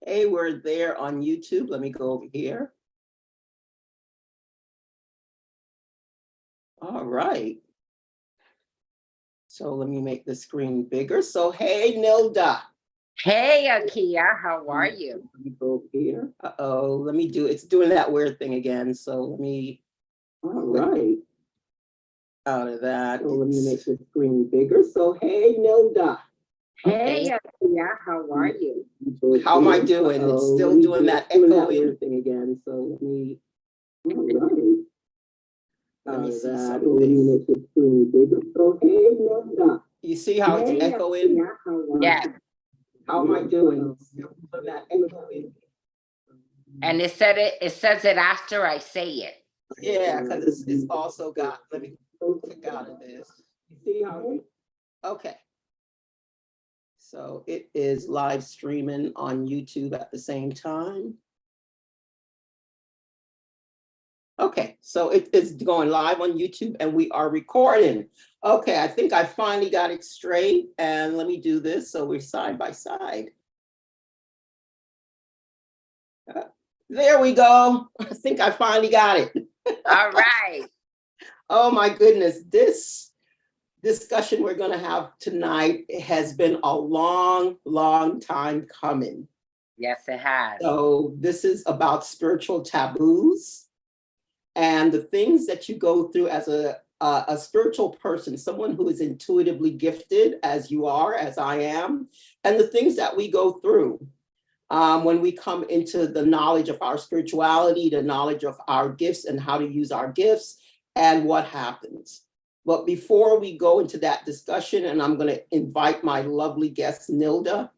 Hey, we're there on YouTube. Let me go over here. All right. So let me make the screen bigger. So, hey, Nilda. Hey, Akyiaa, how are you? Let me go over here. Uh-oh, let me it's doing that weird thing again. So let me, all right. Out of that. So let me make the screen bigger. So, hey, Nilda. Hey, Akyiaa, how are you? How am I doing? It's still doing that echoing thing again. So let me, all right. Let me see something. So, hey, Nilda. You see how it's echoing? Yeah, How am I doing? Still doing that echoing. and it says it after I say it. Yeah, because it's also got, let me click out of this. You see how, okay. So it is live streaming on YouTube at the same time. Okay, so it is going live on YouTube and we are recording. Okay, I think I finally got it straight, and let me do this so we're side by side. There we go. I think I finally got it. All right. Oh my goodness, this discussion we're going to have tonight has been a long time coming. Yes, it has. So this is about spiritual taboos and the things that you go through as a spiritual person, someone who is intuitively gifted as you are, as I am, and the things that we go through when we come into the knowledge of our spirituality, the knowledge of our gifts and how to use our gifts and what happens. But before we go into that discussion, and I'm going to invite my lovely guest, Nilda,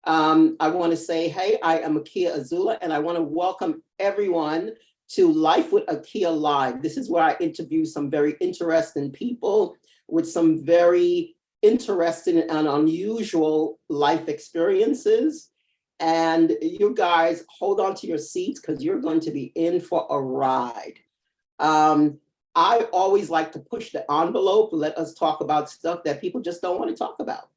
I want to say, hey, I am Akyiaa Azula, and I want to welcome everyone to Life with Akyiaa Live. This is where I interview some very interesting people with some very interesting and unusual life experiences. And you guys hold on to your seats because you're going to be in for a ride. I always like to push the envelope, let us talk about stuff that people just don't want to talk about.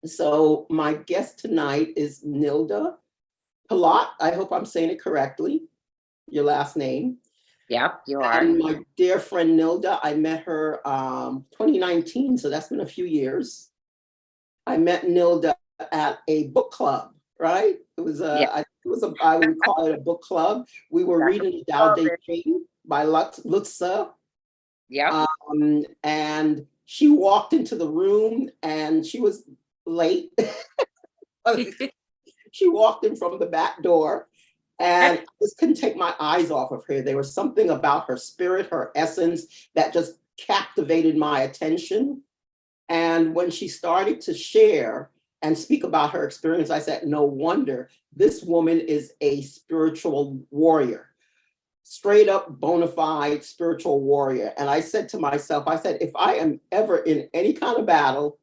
So my guest tonight is Nilda Palat. I hope I'm saying it correctly, your last name. Yep, you are. And my dear friend Nilda, I met her 2019, so that's been a few years. I met Nilda at a book club, right? It was I would call it a book club. We were reading the Tao Te Ching by Lutza. Yep. And she walked into the room and she was late. She walked in from the back door and I just couldn't take my eyes off of her. There was something about her spirit, her essence that just captivated my attention. And when she started to share and speak about her experience, I said, no wonder this woman is a spiritual warrior, straight up bona fide spiritual warrior. And I said to myself, I said, if I am ever in any kind of battle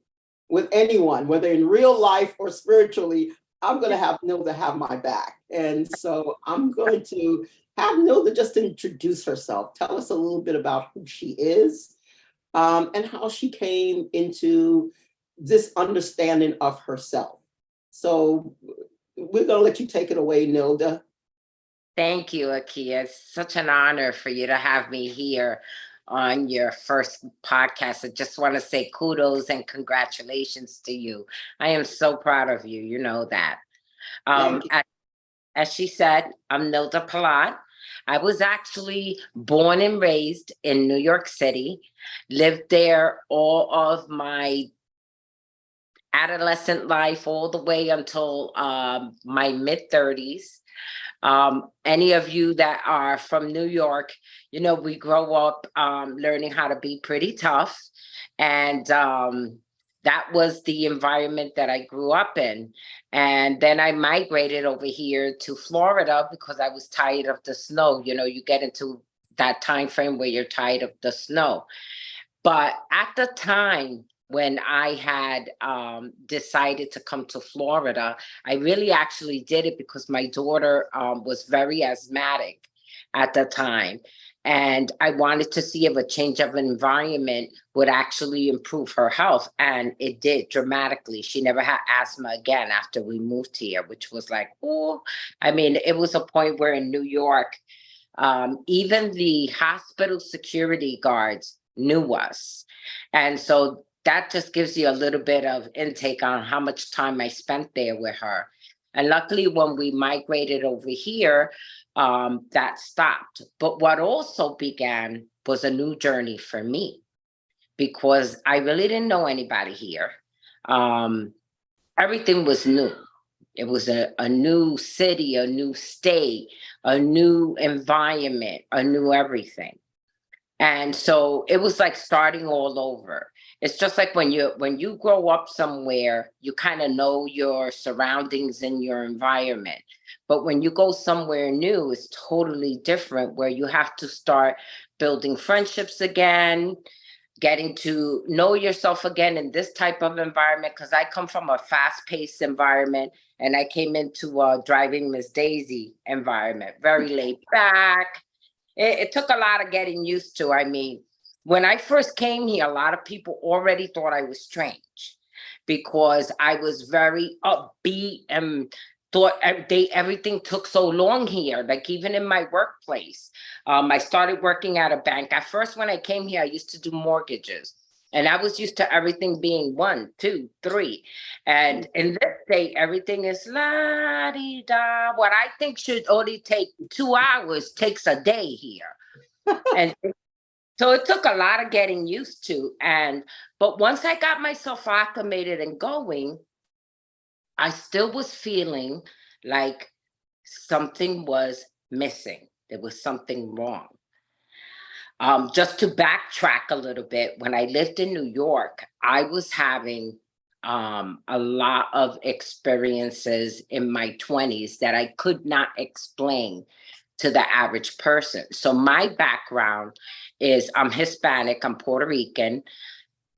with anyone, whether in real life or spiritually, I'm going to have Nilda have my back. And so I'm going to have Nilda just introduce herself, tell us a little bit about who she is, and how she came into this understanding of herself. So we're going to let you take it away, Nilda. Thank you, Akyiaa. It's such an honor for you to have me here on your first podcast. I just want to say kudos and congratulations to you. I am so proud of you. You know that. As she said, I'm Nilda Palat. I was actually born and raised in New York City, lived there all of my adolescent life, all the way until my mid-30s. Any of you that are from New York, you know, we grow up learning how to be pretty tough. And that was the environment that I grew up in. And then I migrated over here to Florida because I was tired of the snow. You know, you get into that time frame where you're tired of the snow. But at the time when I had decided to come to Florida, I really actually did it because my daughter was very asthmatic at the time. And I wanted to see if a change of environment would actually improve her health. And it did dramatically. She never had asthma again after we moved here, which was like, oh, I mean, it was a point where in New York, even the hospital security guards knew us. And so that just gives you a little bit of intake on how much time I spent there with her. And luckily, when we migrated over here, that stopped. But what also began was a new journey for me because I really didn't know anybody here. Um, Everything was new. It was a new city, a new state, a new environment, a new everything. And so it was like starting all over. It's just like when you grow up somewhere, you kind of know your surroundings and your environment. But when you go somewhere new, it's totally different where you have to start building friendships again, getting to know yourself again in this type of environment. Because I come from a fast-paced environment and I came into a driving Miss Daisy environment, very laid back. It took a lot of getting used to. I mean, when I first came here, a lot of people already thought I was strange because I was very upbeat and thought everything took so long here. Like even in my workplace, I started working at a bank. At first, when I came here, I used to do mortgages. And I was used to everything being 1, 2, 3. And in this state, everything is la di da. What I think should only take 2 hours takes a day here. And so it took a lot of getting used to. But once I got myself acclimated and going, I still was feeling like something was missing. There was something wrong. Just to backtrack a little bit, when I lived in New York, I was having a lot of experiences in my 20s that I could not explain to the average person. So my background is I'm Hispanic, I'm Puerto Rican.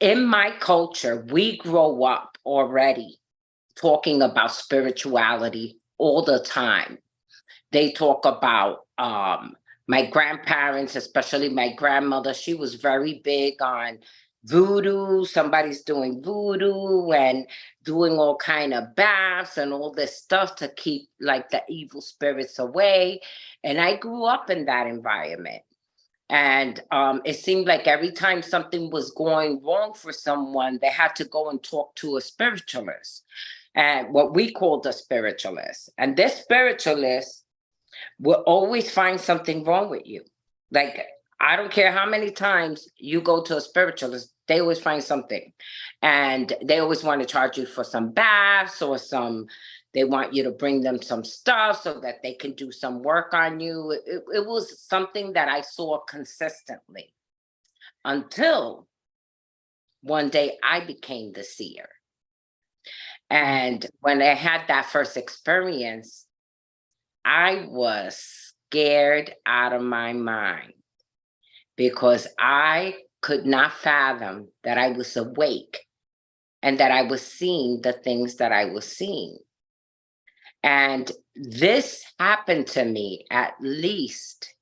In my culture, we grow up already talking about spirituality all the time. They talk about my grandparents, especially my grandmother. She was very big on voodoo. Somebody's doing voodoo and doing all kind of baths and all this stuff to keep like the evil spirits away. And I grew up in that environment. And it seemed like every time something was going wrong for someone, they had to go and talk to a spiritualist, and what we called a spiritualist. And this spiritualist will always find something wrong with you. Like, I don't care how many times you go to a spiritualist, they always find something. And they always want to charge you for some baths or they want you to bring them some stuff so that they can do some work on you. It was something that I saw consistently until one day I became the seer. And when I had that first experience, I was scared out of my mind because I could not fathom that I was awake and that I was seeing the things that I was seeing. And this happened to me at least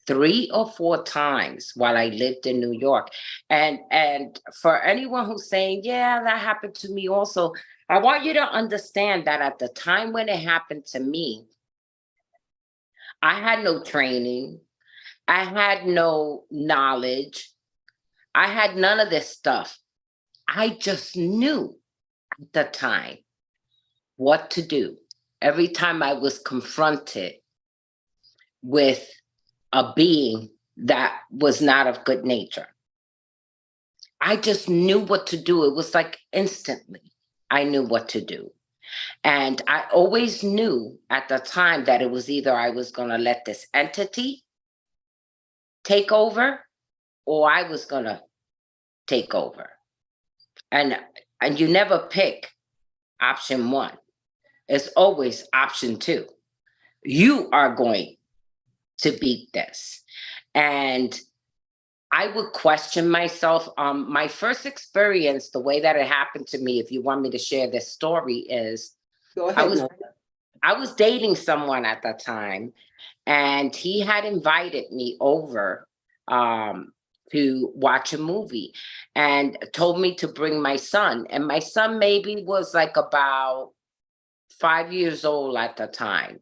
3 or 4 times while I lived in New York. And for anyone who's saying, yeah, that happened to me also, I want you to understand that at the time when it happened to me, I had no training. I had no knowledge. I had none of this stuff. I just knew at the time what to do. Every time I was confronted with a being that was not of good nature, I just knew what to do. It was like instantly, I knew what to do. And I always knew at the time that it was either I was going to let this entity take over or I was going to take over. And you never pick option 1. It's always option 2. You are going to beat this. And I would question myself. My first experience, the way that it happened to me, if you want me to share this story, is Go ahead. I was dating someone at the time, and he had invited me over to watch a movie, and told me to bring my son. And my son maybe was like about 5 years old at the time.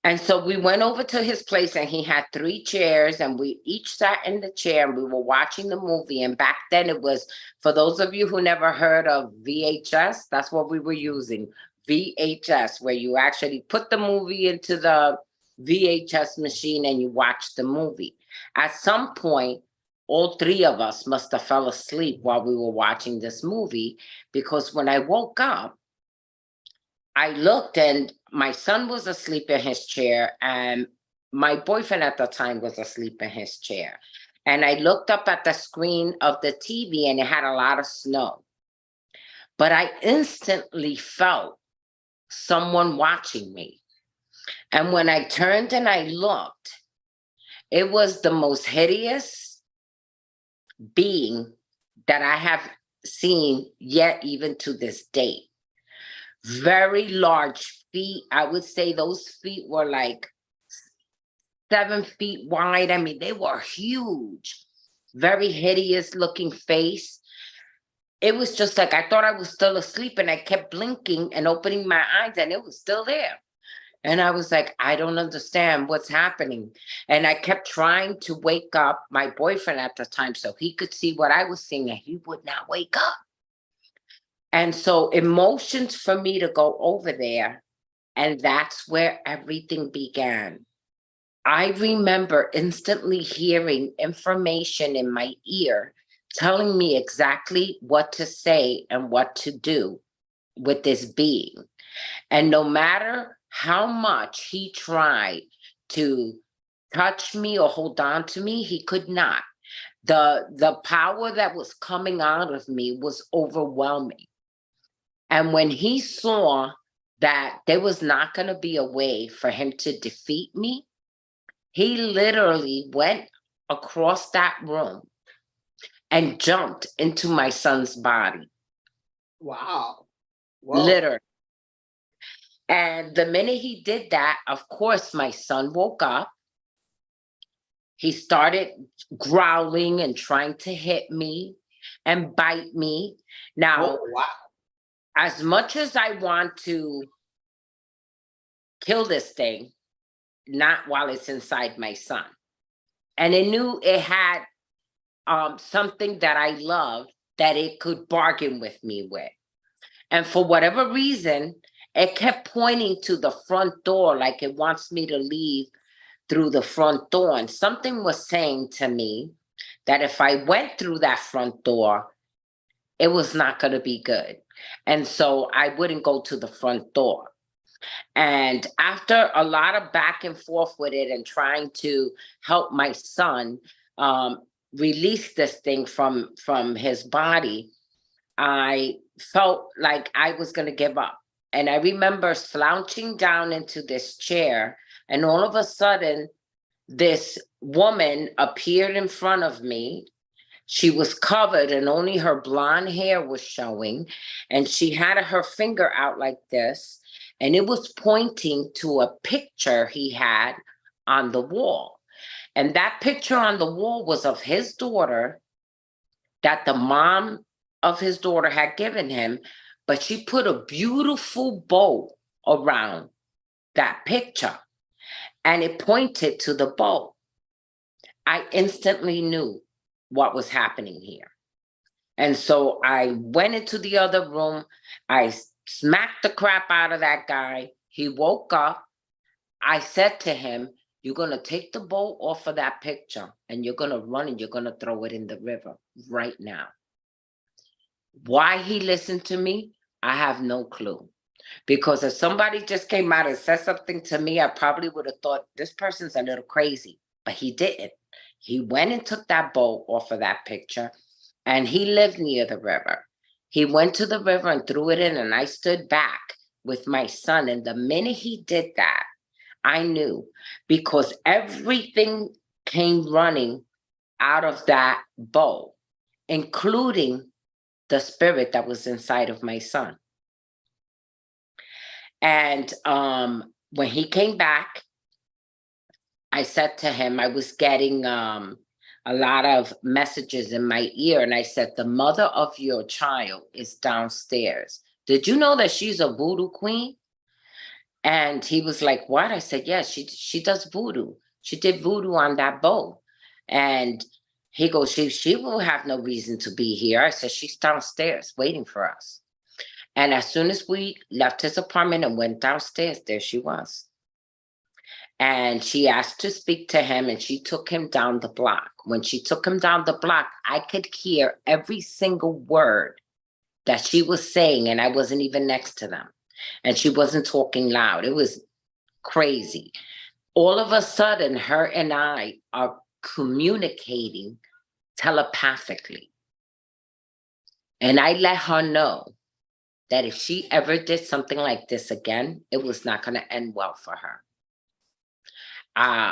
And so we went over to his place, and he had 3 chairs, and we each sat in the chair, and we were watching the movie. And back then it was, for those of you who never heard of VHS, that's what we were using, VHS, where you actually put the movie into the VHS machine and you watch the movie. At some point, all 3 of us must have fell asleep while we were watching this movie, because when I woke up, I looked, and my son was asleep in his chair, and my boyfriend at the time was asleep in his chair. And I looked up at the screen of the TV, and it had a lot of snow. But I instantly felt someone watching me. And when I turned and I looked, it was the most hideous being that I have seen yet, even to this date. Very large feet. I would say those feet were like 7 feet wide. I mean, they were huge. Very hideous looking face. It was just like I thought I was still asleep, and I kept blinking and opening my eyes, and it was still there. And I was like, I don't understand what's happening. And I kept trying to wake up my boyfriend at the time so he could see what I was seeing, and he would not wake up. And so emotions for me to go over there, and that's where everything began. I remember instantly hearing information in my ear telling me exactly what to say and what to do with this being. And no matter how much he tried to touch me or hold on to me, he could not. The power that was coming out of me was overwhelming. And when he saw that there was not going to be a way for him to defeat me, he literally went across that room and jumped into my son's body. Wow. Whoa. Literally. And the minute he did that, of course, my son woke up. He started growling and trying to hit me and bite me. Now, Oh, wow. as much as I want to kill this thing, not while it's inside my son. And it knew it had something that I loved that it could bargain with me with. And for whatever reason, it kept pointing to the front door like it wants me to leave through the front door. And something was saying to me that if I went through that front door, it was not going to be good. And so I wouldn't go to the front door. And after a lot of back and forth with it and trying to help my son release this thing from his body, I felt like I was going to give up. And I remember slouching down into this chair, and all of a sudden, this woman appeared in front of me. She was covered, and only her blonde hair was showing. And she had her finger out like this, and it was pointing to a picture he had on the wall. And that picture on the wall was of his daughter, that the mom of his daughter had given him, but she put a beautiful bow around that picture, and it pointed to the bow. I instantly knew what was happening here. And so I went into the other room. I smacked the crap out of that guy. He woke up. I said to him, "You're going to take the bow off of that picture, and you're going to run, and you're going to throw it in the river right now." Why he listened to me, I have no clue. Because if somebody just came out and said something to me, I probably would have thought this person's a little crazy. But he didn't. He went and took that bow off of that picture, and he lived near the river. He went to the river and threw it in, and I stood back with my son. And the minute he did that, I knew, because everything came running out of that bow, including the spirit that was inside of my son. And when he came back, I said to him, I was getting a lot of messages in my ear. And I said, the mother of your child is downstairs. Did you know that she's a voodoo queen? And he was like, what? I said, yes, she does voodoo. She did voodoo on that boat. And he goes, she will have no reason to be here. I said, she's downstairs waiting for us. And as soon as we left his apartment and went downstairs, there she was. And she asked to speak to him, and she took him down the block. When she took him down the block, I could hear every single word that she was saying, and I wasn't even next to them. And she wasn't talking loud. It was crazy. All of a sudden, her and I are communicating telepathically. And I let her know that if she ever did something like this again, it was not going to end well for her.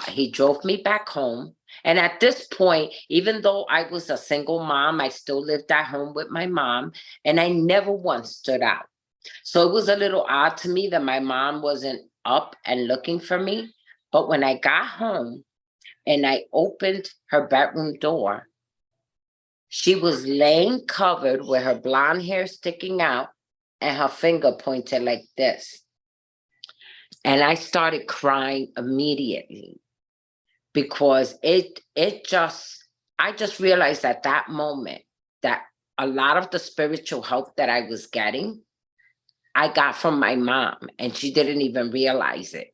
He drove me back home. And at this point, even though I was a single mom, I still lived at home with my mom, and I never once stood out. So it was a little odd to me that my mom wasn't up and looking for me. But when I got home and I opened her bedroom door, she was laying covered with her blonde hair sticking out and her finger pointed like this. And I started crying immediately because I just realized at that moment that a lot of the spiritual help that I was getting, I got from my mom, and she didn't even realize it.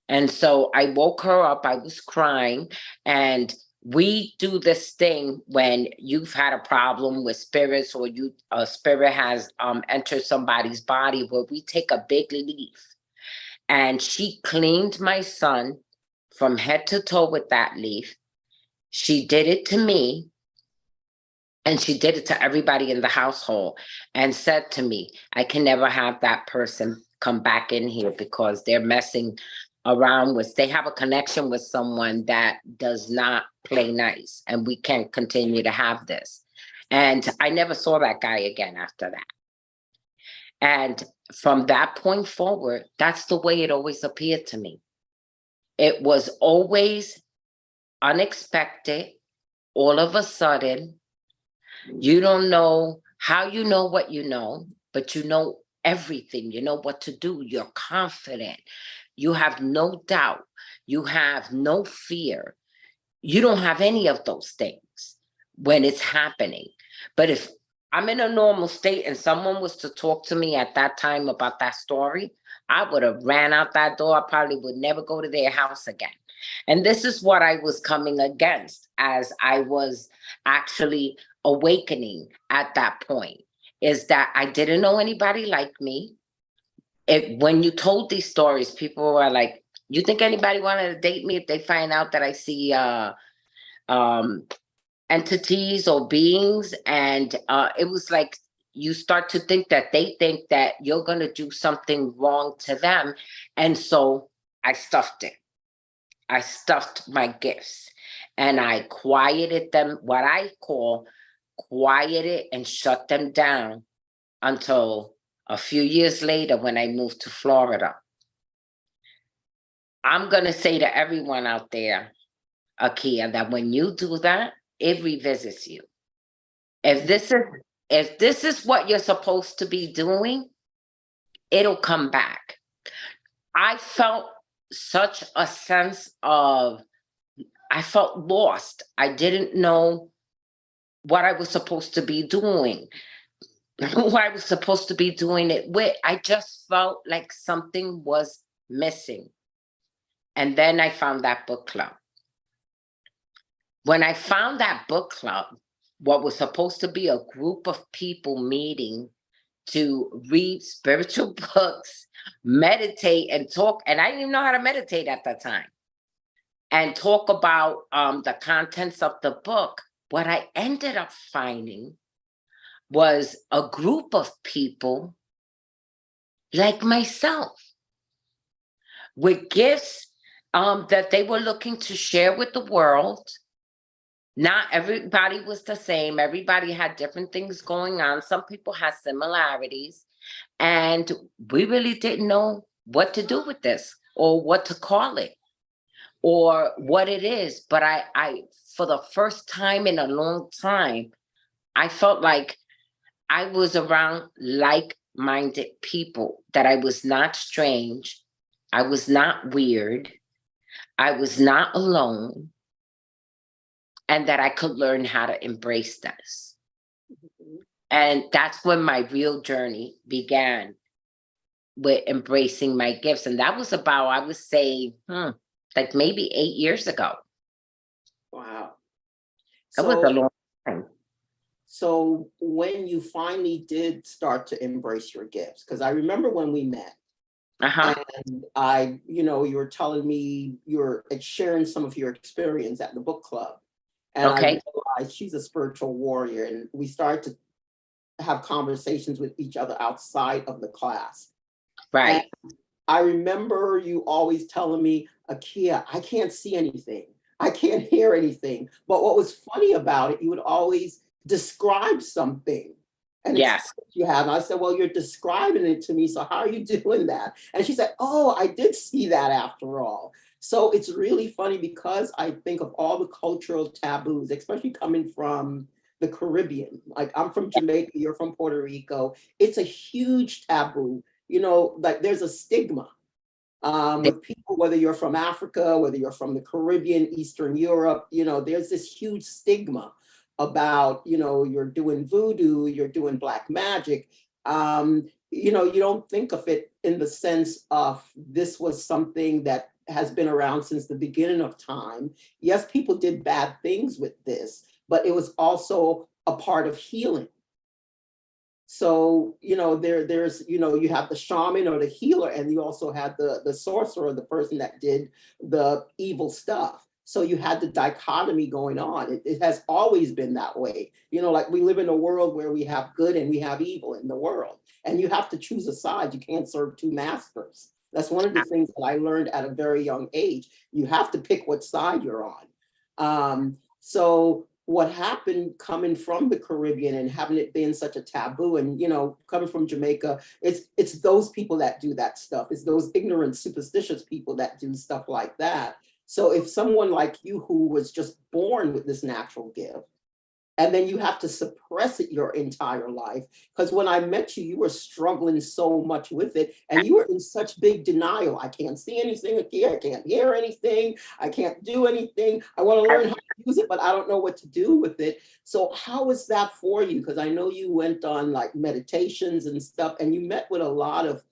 And so I woke her up, I was crying, and we do this thing when you've had a problem with spirits, or a spirit has entered somebody's body, where we take a big leaf, and she cleaned my son from head to toe with that leaf. She did it to me, and she did it to everybody in the household, and said to me, I can never have that person come back in here because they're messing around with, they have a connection with someone that does not play nice, and we can't continue to have this. And I never saw that guy again after that. And from that point forward, that's the way it always appeared to me. It was always unexpected, all of a sudden. You don't know how you know what you know, but you know everything. You know what to do. You're confident. You have no doubt. You have no fear. You don't have any of those things when it's happening. But if I'm in a normal state and someone was to talk to me at that time about that story, I would have ran out that door. I probably would never go to their house again. And this is what I was coming against as I was actually awakening at that point, is that I didn't know anybody like me. When you told these stories, people were like, you think anybody wanted to date me if they find out that I see um, entities or beings? And it was like, you start to think that they think that you're going to do something wrong to them. And so I stuffed it. I stuffed my gifts, and I quieted them, what I call quieted and shut them down, until a few years later when I moved to Florida. I'm going to say to everyone out there, Akyiaa, that when you do that, it revisits you. If this is if this is what you're supposed to be doing, it'll come back. I felt such a sense of, I felt lost. I didn't know what I was supposed to be doing, who I was supposed to be doing it with. I just felt like something was missing. And then I found that book club. When I found that book club, what was supposed to be a group of people meeting to read spiritual books, meditate, and talk, and I didn't even know how to meditate at that time, and talk about the contents of the book, what I ended up finding was a group of people like myself with gifts that they were looking to share with the world. Not everybody was the same. Everybody had different things going on. Some people had similarities, and we really didn't know what to do with this or what to call it. or what it is. But I, for the first time in a long time, I felt like I was around like-minded people, that I was not strange, I was not weird, I was not alone, and that I could learn how to embrace this. And that's when my real journey began, with embracing my gifts. And that was about, I would say, like maybe 8 years ago. Wow. That was a So, long time. so when you finally did start to embrace your gifts, because I remember when we met, Uh-huh. and you were telling me you were sharing some of your experience at the book club, and I Okay. realized she's a spiritual warrior, and we started to have conversations with each other outside of the class. And Right. I remember you always telling me, Akyiaa, I can't see anything. I can't hear anything. But what was funny about it, you would always describe something and Yes. explain what you have. And I said, well, you're describing it to me. So how are you doing that? And she said, oh, I did see that after all. So it's really funny, because I think of all the cultural taboos, especially coming from the Caribbean. Like, I'm from Jamaica, you're from Puerto Rico. It's a huge taboo. Like, there's a stigma with people, whether you're from Africa, whether you're from the Caribbean, Eastern Europe, there's this huge stigma about, you're doing voodoo, you're doing black magic. You don't think of it in the sense of, this was something that has been around since the beginning of time. Yes, people did bad things with this, but it was also a part of healing. So, there's, you have the shaman or the healer, and you also had the sorcerer, the person that did the evil stuff. So you had the dichotomy going on. It has always been that way. Like, we live in a world where we have good and we have evil in the world, and you have to choose a side. You can't serve two masters. That's one of the things that I learned at a very young age. You have to pick what side you're on. So what happened coming from the Caribbean and having it been such a taboo, and coming from Jamaica, it's those people that do that stuff. It's those ignorant, superstitious people that do stuff like that. So if someone like you, who was just born with this natural gift, and then you have to suppress it your entire life, because when I met you, you were struggling so much with it, and you were in such big denial. I can't see anything here, I can't hear anything, I can't do anything. I want to learn how to use it, but I don't know what to do with it. So how was that for you? Because I know you went on like meditations and stuff, and you met with a lot of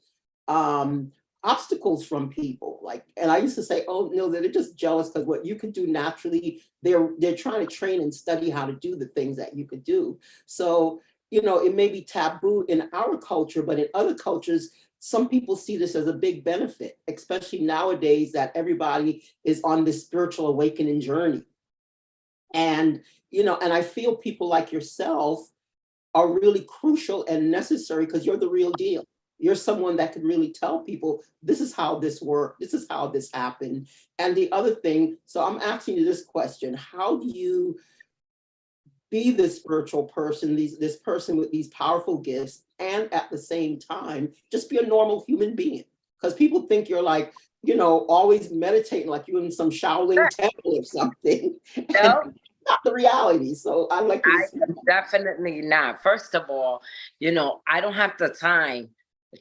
obstacles from people. Like, and I used to say, oh no, they're just jealous, because what you could do naturally, they're trying to train and study how to do the things that you could do. So, it may be taboo in our culture, but in other cultures, some people see this as a big benefit, especially nowadays that everybody is on this spiritual awakening journey. And, and I feel people like yourself are really crucial and necessary, because you're the real deal. You're someone that could really tell people, this is how this worked, this is how this happened. And the other thing, so I'm asking you this question: how do you be this spiritual person, this person with these powerful gifts, and at the same time, just be a normal human being? Because people think you're like, always meditating, like you're in some Shaolin temple or something. And No, not the reality. So I'd like you to I speak. am definitely not. First of all, I don't have the time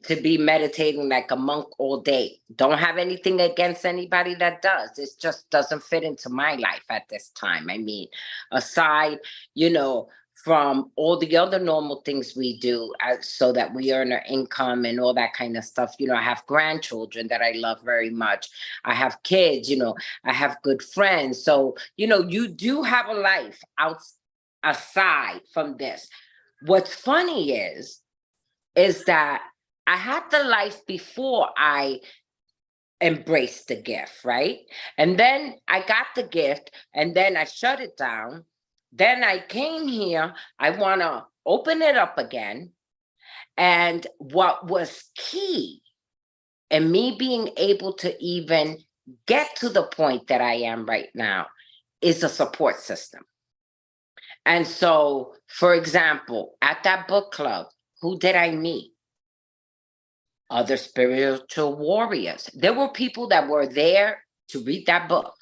to be meditating like a monk all day. Don't have anything against anybody that does. It just doesn't fit into my life at this time. I mean, aside, you know, from all the other normal things we do so that we earn our income and all that kind of stuff. I have grandchildren that I love very much. I have kids, I have good friends. So, you do have a life aside from this. What's funny is that I had the life before I embraced the gift, right? And then I got the gift and then I shut it down. Then I came here, I want to open it up again. And what was key in me being able to even get to the point that I am right now is a support system. And so, for example, at that book club, who did I meet? Other spiritual warriors. There were people that were there to read that book.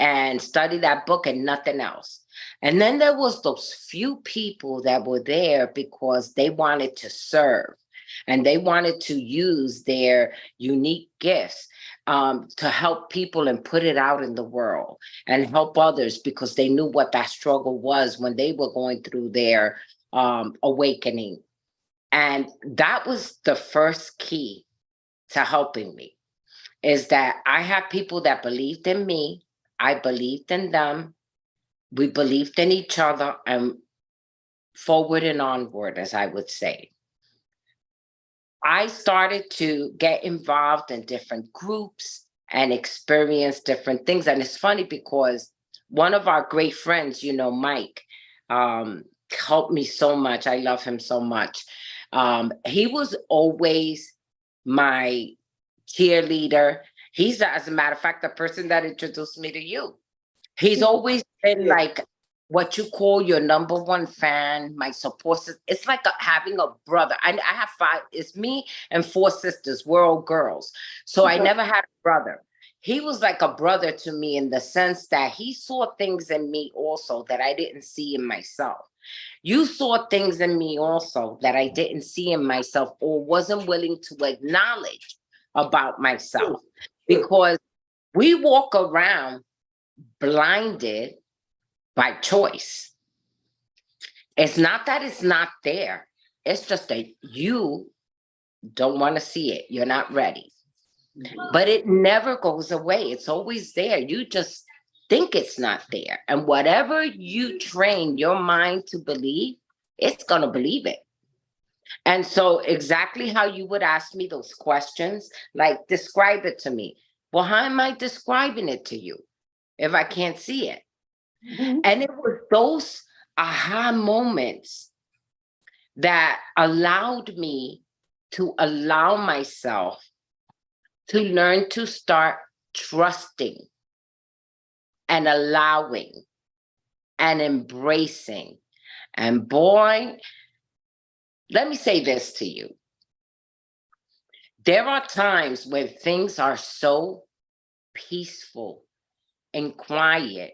and study that book and nothing else. And then there was those few people that were there because they wanted to serve and they wanted to use their unique gifts to help people and put it out in the world and help others because they knew what that struggle was when they were going through their awakening. And that was the first key to helping me, is that I had people that believed in me. I believed in them. We believed in each other, and forward and onward, as I would say. I started to get involved in different groups and experience different things. And it's funny because one of our great friends, Mike, helped me so much. I love him so much. He was always my cheerleader. He's, as a matter of fact, the person that introduced me to you. He's always been like what you call your number one fan, my support system. It's like having a brother. I have 5, it's me and 4 sisters. We're all girls. So I never had a brother. He was like a brother to me in the sense that he saw things in me also that I didn't see in myself. You saw things in me also that I didn't see in myself or wasn't willing to acknowledge about myself, because we walk around blinded by choice. It's not that it's not there. It's just that you don't want to see it. You're not ready. But it never goes away. It's always there. You just think it's not there. And whatever you train your mind to believe, it's going to believe it. And so exactly how you would ask me those questions, like describe it to me. Well, how am I describing it to you if I can't see it? And it was those aha moments that allowed me to allow myself to learn to start trusting and allowing and embracing. And boy, let me say this to you. There are times when things are so peaceful and quiet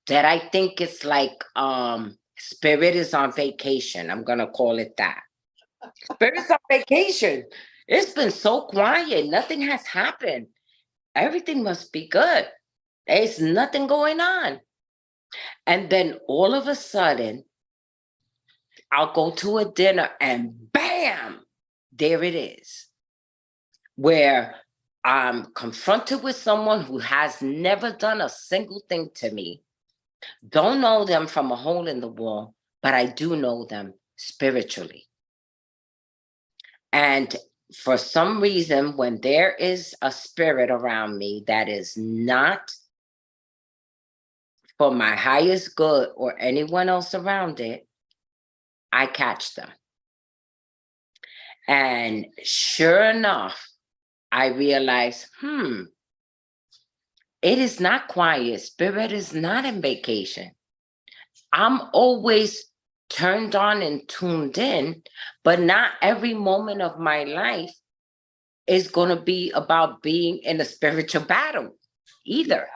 that I think it's like spirit is on vacation. I'm gonna call it that. Spirit's on vacation. It's been so quiet. Nothing has happened. Everything must be good. There's nothing going on. And then all of a sudden, I'll go to a dinner and bam, there it is. Where I'm confronted with someone who has never done a single thing to me. Don't know them from a hole in the wall, but I do know them spiritually. And for some reason, when there is a spirit around me that is not for my highest good or anyone else around it, I catch them. And sure enough, I realize, it is not quiet. Spirit is not in vacation. I'm always turned on and tuned in, but not every moment of my life is going to be about being in a spiritual battle either.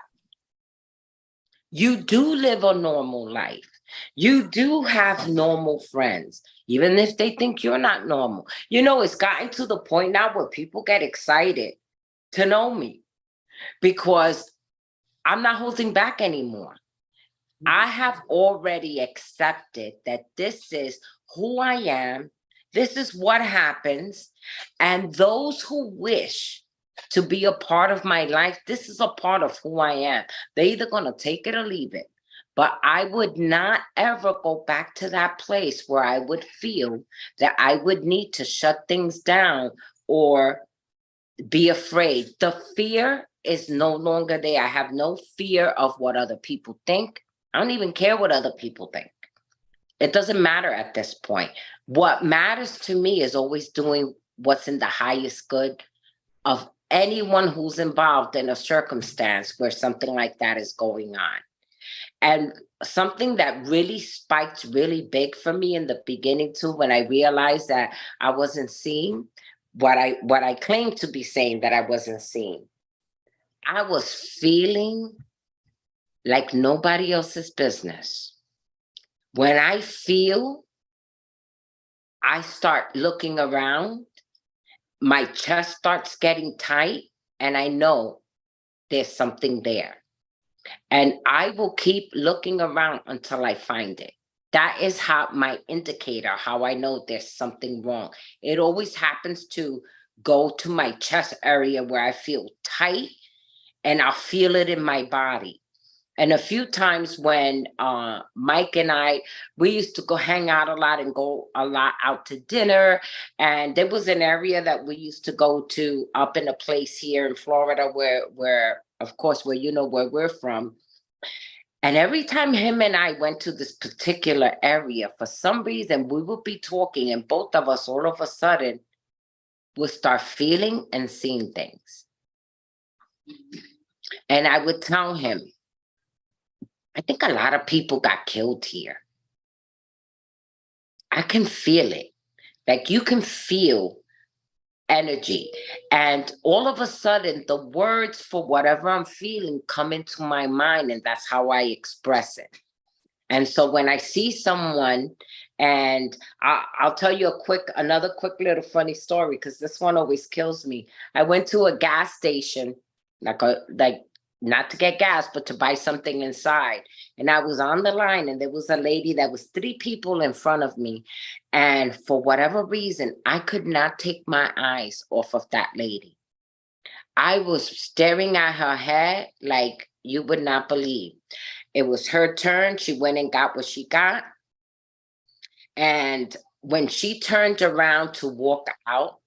You do live a normal life. You do have normal friends, even if they think you're not normal. It's gotten to the point now where people get excited to know me because I'm not holding back anymore. I have already accepted that this is who I am. This is what happens. And those who wish to be a part of my life, this is a part of who I am. They're either going to take it or leave it. But I would not ever go back to that place where I would feel that I would need to shut things down or be afraid. The fear is no longer there. I have no fear of what other people think. I don't even care what other people think. It doesn't matter at this point. What matters to me is always doing what's in the highest good of anyone who's involved in a circumstance where something like that is going on. And something that really spiked really big for me in the beginning too, when I realized that I wasn't seeing what I claimed to be saying that I wasn't seeing. I was feeling like nobody else's business. When I feel, I start looking around, my chest starts getting tight, and I know there's something there. And I will keep looking around until I find it. That is how my indicator, how I know there's something wrong. It always happens to go to my chest area where I feel tight, and I'll feel it in my body. And a few times when Mike and I, we used to go hang out a lot and go a lot out to dinner. And there was an area that we used to go to up in a place here in Florida where of course, where you know where we're from. And every time him and I went to this particular area, for some reason, we would be talking, and both of us all of a sudden would start feeling and seeing things. And I would tell him, I think a lot of people got killed here. I can feel it. Like you can feel energy. And all of a sudden, the words for whatever I'm feeling come into my mind, and that's how I express it. And so when I see someone, and I'll tell you another quick little funny story, because this one always kills me. I went to a gas station, like not to get gas, but to buy something inside. And I was on the line, and there was a lady that was 3 people in front of me. And for whatever reason, I could not take my eyes off of that lady. I was staring at her head like you would not believe. It was her turn. She went and got what she got. And when she turned around to walk out,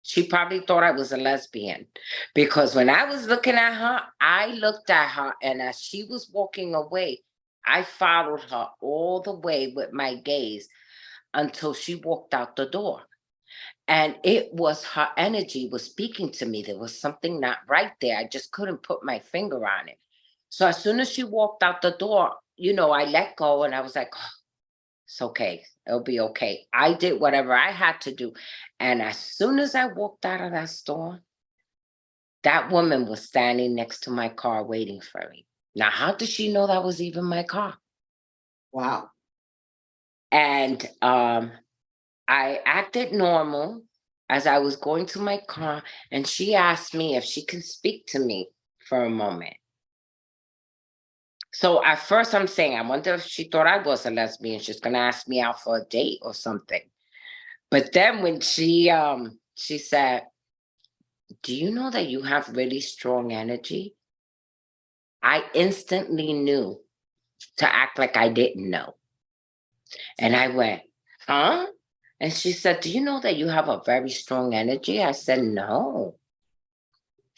she probably thought I was a lesbian, because when I was looking at her, I looked at her, and as she was walking away, I followed her all the way with my gaze until she walked out the door. And it was her energy was speaking to me. There was something not right there. I just couldn't put my finger on it. So as soon as she walked out the door, I let go, and I was like, oh, it's okay. It'll be okay. I did whatever I had to do. And as soon as I walked out of that store, that woman was standing next to my car waiting for me. Now, how did she know that was even my car? Wow. And I acted normal as I was going to my car, and she asked me if she can speak to me for a moment. So at first I'm saying, I wonder if she thought I was a lesbian. She's gonna ask me out for a date or something. But then when she said, do you know that you have really strong energy? I instantly knew to act like I didn't know. And I went, huh? And she said, do you know that you have a very strong energy? I said, no.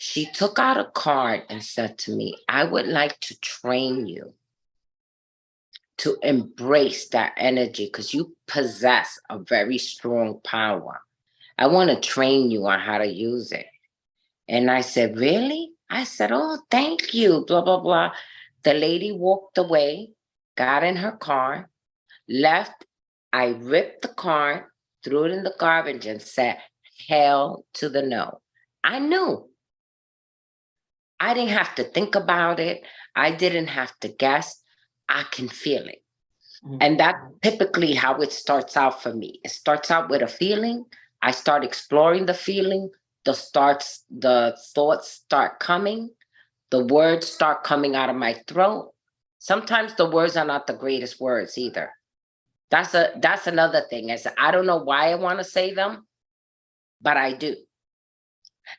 She took out a card and said to me, I would like to train you to embrace that energy, because you possess a very strong power. I want to train you on how to use it. And I said, really? I said, oh, thank you, blah, blah, blah. The lady walked away, got in her car, left. I ripped the card, threw it in the garbage, and said, hell to the no. I knew. I didn't have to think about it. I didn't have to guess. I can feel it. And that's typically how it starts out for me. It starts out with a feeling. I start exploring the feeling. The thoughts start coming. The words start coming out of my throat. Sometimes the words are not the greatest words either. That's another thing. Is I don't know why I want to say them, but I do.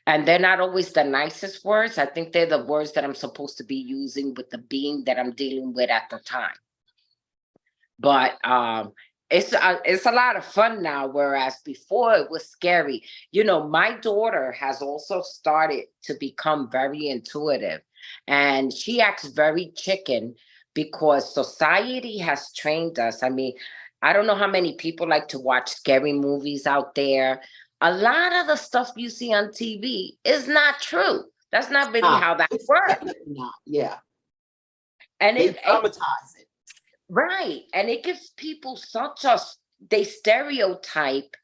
And they're not always the nicest words. I think they're the words that I'm supposed to be using with the being that I'm dealing with at the time. But it's a lot of fun now, whereas before it was scary. My daughter has also started to become very intuitive, and she acts very chicken because society has trained us. I mean, I don't know how many people like to watch scary movies out there. A lot of the stuff you see on TV is not true. That's not really how that It's works. definitely not. Yeah. And They traumatize it. right. And it gives people they stereotype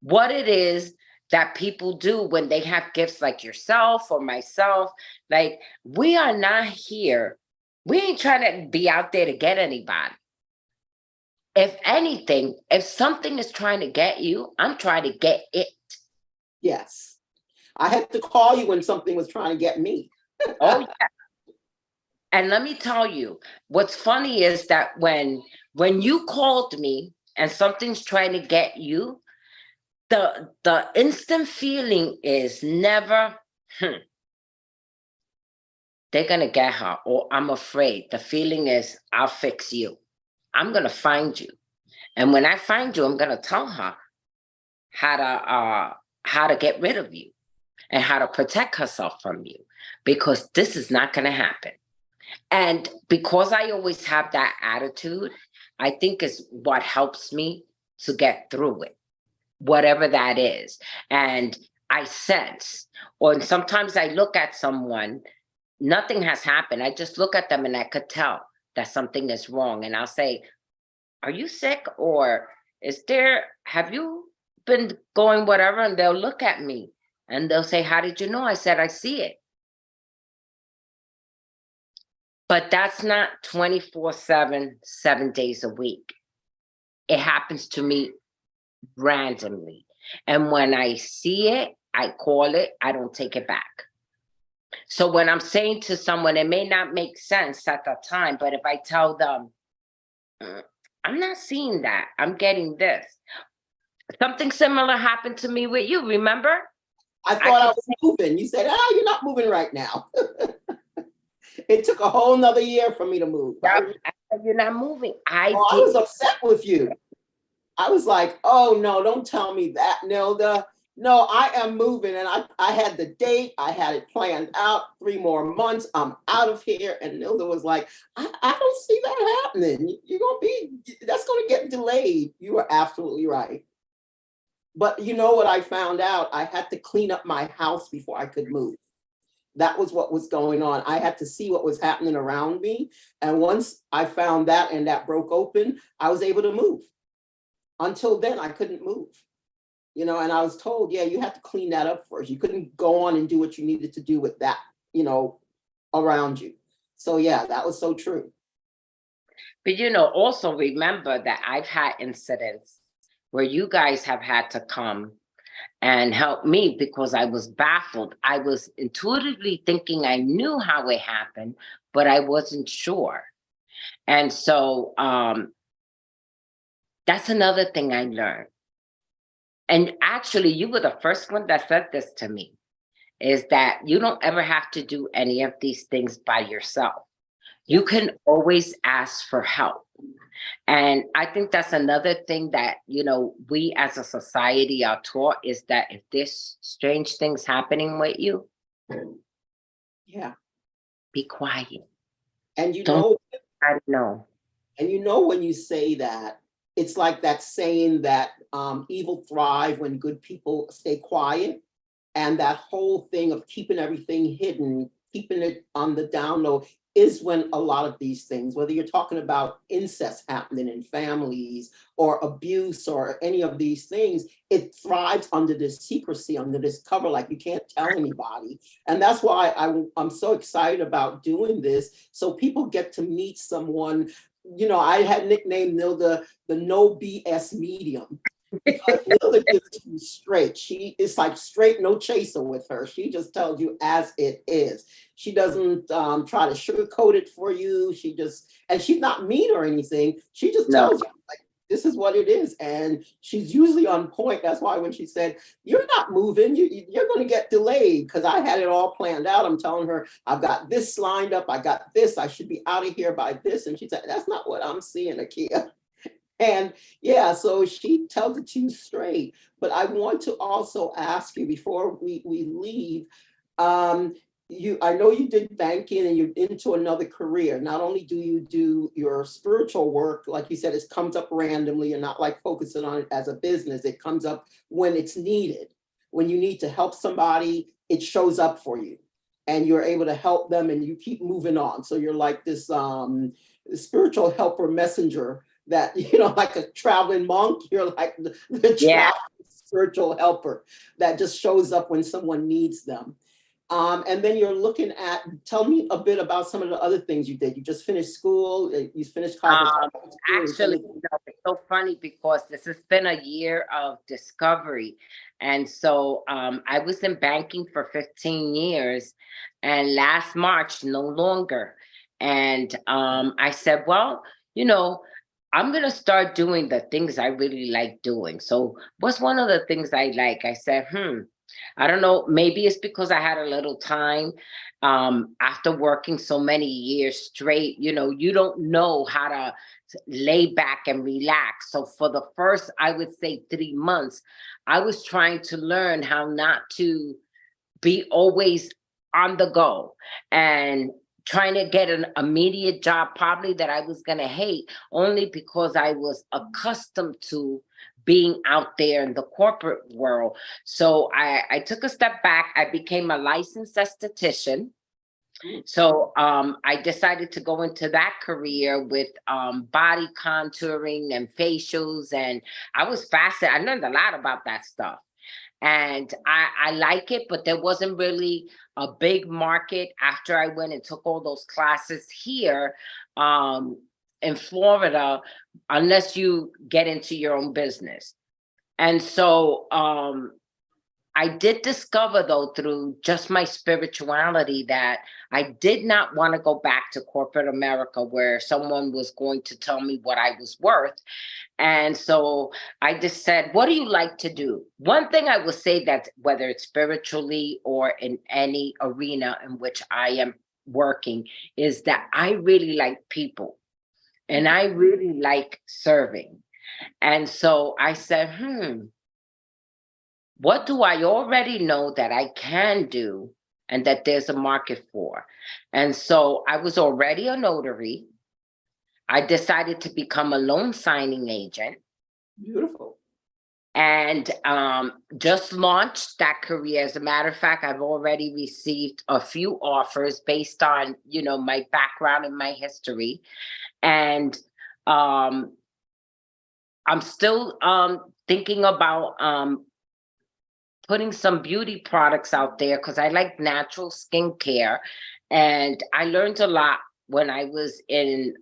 what it is that people do when they have gifts like yourself or myself. Like, we are not here We ain't trying to be out there to get anybody. If anything, if something is trying to get you, I'm trying to get it. Yes. I had to call you when something was trying to get me. Oh, yeah. And let me tell you, what's funny is that when you called me and something's trying to get you, the instant feeling is never, they're gonna get her, or I'm afraid. The feeling is, I'll fix you. I'm gonna find you. And when I find you, I'm gonna tell her how to get rid of you and how to protect herself from you, because this is not gonna happen. And because I always have that attitude, I think is what helps me to get through it, whatever that is. And I sense, or sometimes I look at someone, nothing has happened. I just look at them and I could tell that something is wrong. And I'll say, are you sick? Or have you been going whatever? And they'll look at me and they'll say, how did you know? I said, I see it. But that's not 24/7, 7 days a week. It happens to me randomly. And when I see it, I call it, I don't take it back. So when I'm saying to someone, it may not make sense at the time, but if I tell them, I'm not seeing that, I'm getting this. Something similar happened to me with you, remember? I thought I was moving. You said, you're not moving right now. It took a whole nother year for me to move. You're not moving. I was upset with you. I was like, oh no, don't tell me that, Nilda. No, I am moving. And I had the date, I had it planned out, 3 more months, I'm out of here. And Nilda was like, I don't see that happening. That's gonna get delayed. You are absolutely right. But you know what I found out? I had to clean up my house before I could move. That was what was going on. I had to see what was happening around me. And once I found that and that broke open, I was able to move. Until then, I couldn't move. And I was told, yeah, you have to clean that up first. You couldn't go on and do what you needed to do with that, around you. So yeah, that was so true. But also remember that I've had incidents where you guys have had to come and help me because I was baffled. I was intuitively thinking I knew how it happened, but I wasn't sure. And so that's another thing I learned. And actually, you were the first one that said this to me, is that you don't ever have to do any of these things by yourself. You can always ask for help. And I think that's another thing that, we as a society are taught, is that if there's strange things happening with you, yeah, be quiet. And don't know. And when you say that, it's like that saying that evil thrive when good people stay quiet. And that whole thing of keeping everything hidden, keeping it on the down low, is when a lot of these things, whether you're talking about incest happening in families or abuse or any of these things, it thrives under this secrecy, under this cover, like you can't tell anybody. And that's why I'm so excited about doing this, so people get to meet someone. I had nicknamed Nilda the no BS medium. Because Nilda gives it to you straight. She is like straight, no chaser with her. She just tells you as it is. She doesn't try to sugarcoat it for you. And she's not mean or anything. She just tells you, like, this is what it is. And she's usually on point. That's why when she said, you're not moving, you're going to get delayed, because I had it all planned out. I'm telling her, I've got this lined up. I got this. I should be out of here by this. And she said, that's not what I'm seeing, Akyiaa. And yeah, so she tells it to you straight. But I want to also ask you before we leave, I know you did banking and you're into another career. Not only do you do your spiritual work, like you said, it comes up randomly. You're not like focusing on it as a business. It comes up when it's needed. When you need to help somebody, it shows up for you and you're able to help them and you keep moving on. So you're like this spiritual helper messenger that, like a traveling monk. You're like the spiritual helper that just shows up when someone needs them. And then you're looking at, tell me a bit about some of the other things you did. You just finished school, you finished Um, cosmetology school. And Actually, it's so funny because this has been a year of discovery. And so I was in banking for 15 years, and last March, no longer. And I said, well, you know, I'm going to start doing the things I really like doing. So, what's one of the things I like? I said, I don't know, maybe it's because I had a little time after working so many years straight. You don't know how to lay back and relax. So for the first, I would say 3 months, I was trying to learn how not to be always on the go and trying to get an immediate job probably that I was going to hate, only because I was accustomed to being out there in the corporate world. So I took a step back. I became a licensed esthetician. So I decided to go into that career with body contouring and facials, and I was fascinated. I learned a lot about that stuff, and I like it, but there wasn't really a big market after I went and took all those classes here in Florida, unless you get into your own business. And so I did discover, though, through just my spirituality, that I did not want to go back to corporate America where someone was going to tell me what I was worth. And so I just said, what do you like to do? One thing I will say, that whether it's spiritually or in any arena in which I am working, is that I really like people and I really like serving. And so I said, what do I already know that I can do and that there's a market for? And so I was already a notary. I decided to become a loan signing agent beautiful. and just launched that career. As a matter of fact, I've already received a few offers based on, my background and my history. And um, I'm still thinking about putting some beauty products out there because I like natural skincare. And I learned a lot when I was in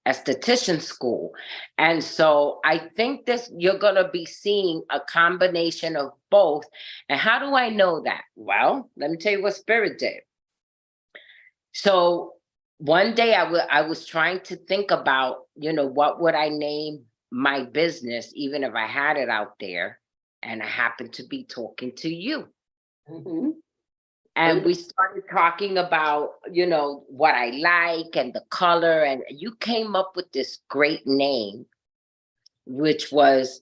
esthetician school. And so I think this, you're going to be seeing a combination of both. And how do I know that? Well, let me tell you what Spirit did. So one day I was trying to think about, what would I name my business, even if I had it out there. And I happened to be talking to you. Mhm. And we started talking about, what I like and the color. And you came up with this great name, which was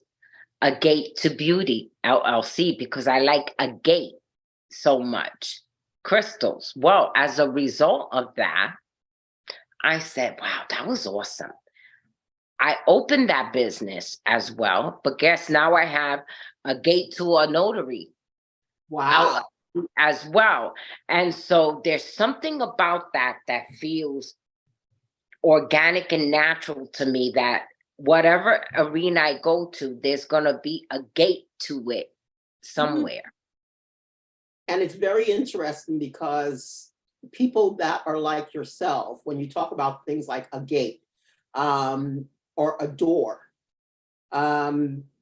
A Gate to Beauty, LLC, because I like a gate so much. Crystals. Well, as a result of that, I said, wow, that was awesome. I opened that business as well, but guess now I have a gate to a notary out Wow. as well. And so there's something about that that feels organic and natural to me, that whatever arena I go to, there's going to be a gate to it Mhm. somewhere. And it's very interesting because people that are like yourself, when you talk about things like a gate um, or a door,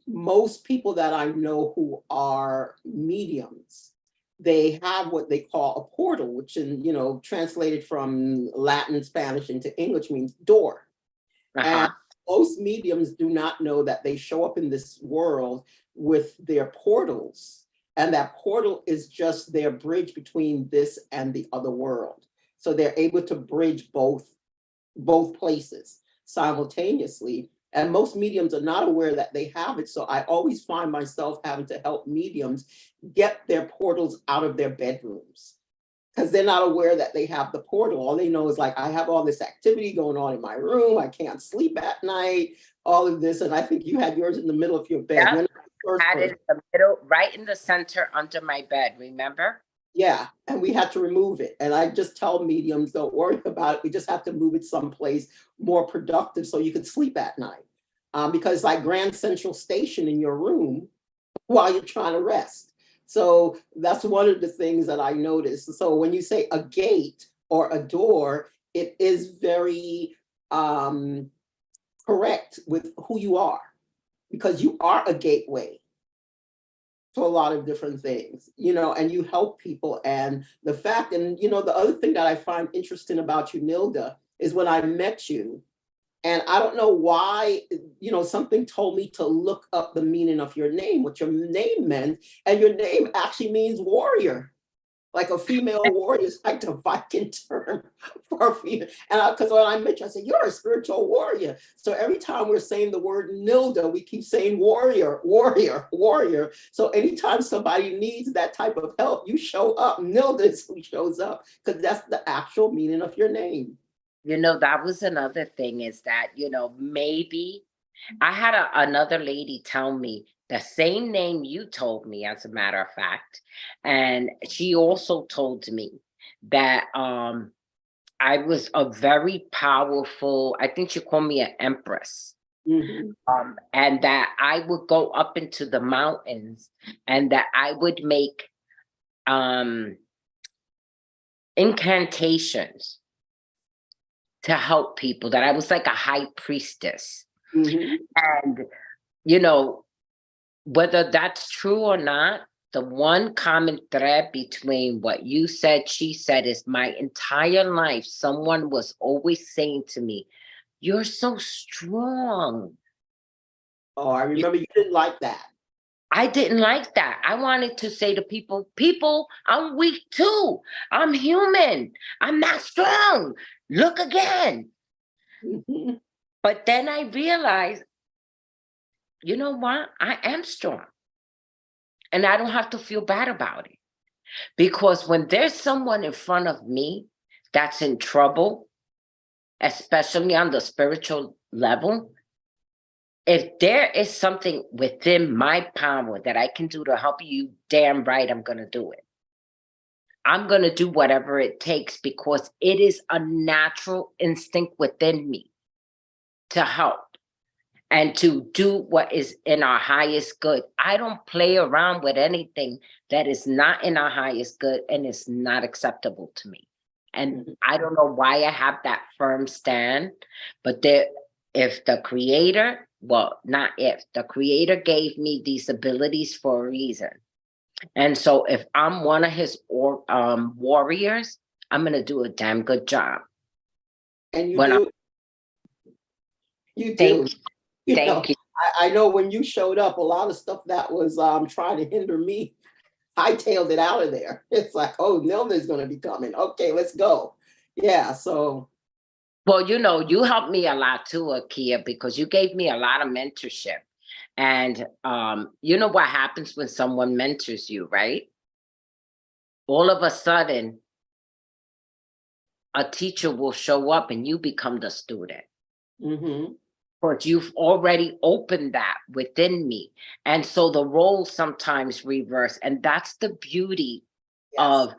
most people that I know who are mediums, they have what they call a portal, which translated from Latin, Spanish into English means door. And Uh-huh. most mediums do not know that they show up in this world with their portals. And that portal is just their bridge between this and the other world. So they're able to bridge both places simultaneously. And most mediums are not aware that they have it. So I always find myself having to help mediums get their portals out of their bedrooms because they're not aware that they have the portal. All they know is like, I have all this activity going on in my room. I can't sleep at night, all of this. And I think you had yours in the middle of your bed. You're Yep. not the first Had it person. in the middle, right in the center under my bed, remember? Yeah. And we had to remove it. And I just tell mediums, don't worry about it. We just have to move it someplace more productive so you could sleep at night. Because like Grand Central Station in your room while you're trying to rest. So that's one of the things that I noticed. So when you say a gate or a door, it is very correct with who you are, because you are a gateway to a lot of different things, and you help people. And the fact, and the other thing that I find interesting about you, Nilda, is when I met you, and I don't know why, something told me to look up the meaning of your name, what your name meant. And your name actually means warrior, like a female warrior. Is like the Viking term for a female. And because when I met you, I said, you're a spiritual warrior. So every time we're saying the word Nilda, we keep saying warrior, warrior, warrior. So anytime somebody needs that type of help, you show up. Nilda is who shows up, because that's the actual meaning of your name. That was another thing, is that, maybe I had another lady tell me the same name you told me, as a matter of fact. And she also told me that I was a very powerful, I think she called me an empress. Mm-hmm. And that I would go up into the mountains, and that I would make incantations to help people, that I was like a high priestess. Mm-hmm. And, you know, whether that's true or not, the one common thread between what you said, she said, is my entire life, someone was always saying to me, you're so strong. Oh, I remember you didn't like that. I didn't like that. I wanted to say to people, I'm weak too. I'm human. I'm not strong. Look again. Mm-hmm. But then I realized, you know what? I am strong. And I don't have to feel bad about it. Because when there's someone in front of me that's in trouble, especially on the spiritual level, if there is something within my power that I can do to help you, damn right, I'm going to do it. I'm going to do whatever it takes, because it is a natural instinct within me to help and to do what is in our highest good. I don't play around with anything that is not in our highest good and is not acceptable to me. And I don't know why I have that firm stand, but if the creator, well, not if, the creator gave me these abilities for a reason. And so if I'm one of his warriors, I'm going to do a damn good job. And you When do. You do. thank, You know, thank you. I know when you showed up, a lot of stuff that was trying to hinder me, I tailed it out of there. It's like, oh, Nilda's going to be coming. Okay, let's go. Yeah. So. Well, you helped me a lot too, Akyiaa, because you gave me a lot of mentorship. And you know what happens when someone mentors you, right? All of a sudden, a teacher will show up and you become the student. Mm-hmm. Because you've already opened that within me. And so the roles sometimes reverse. And that's the beauty Yes. of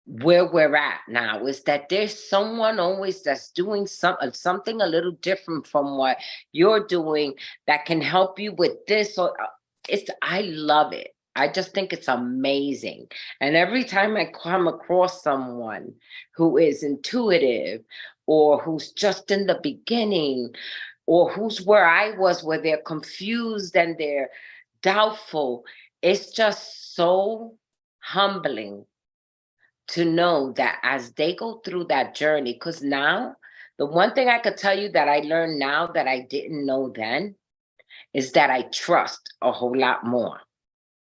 where we're at now, is that there's someone always that's doing something a little different from what you're doing, that can help you with this. Or I love it. I just think it's amazing. And every time I come across someone who is intuitive, or who's just in the beginning, or who's where I was, where they're confused and they're doubtful, it's just so humbling to know that as they go through that journey. Because now, the one thing I could tell you that I learned now that I didn't know then, is that I trust a whole lot more.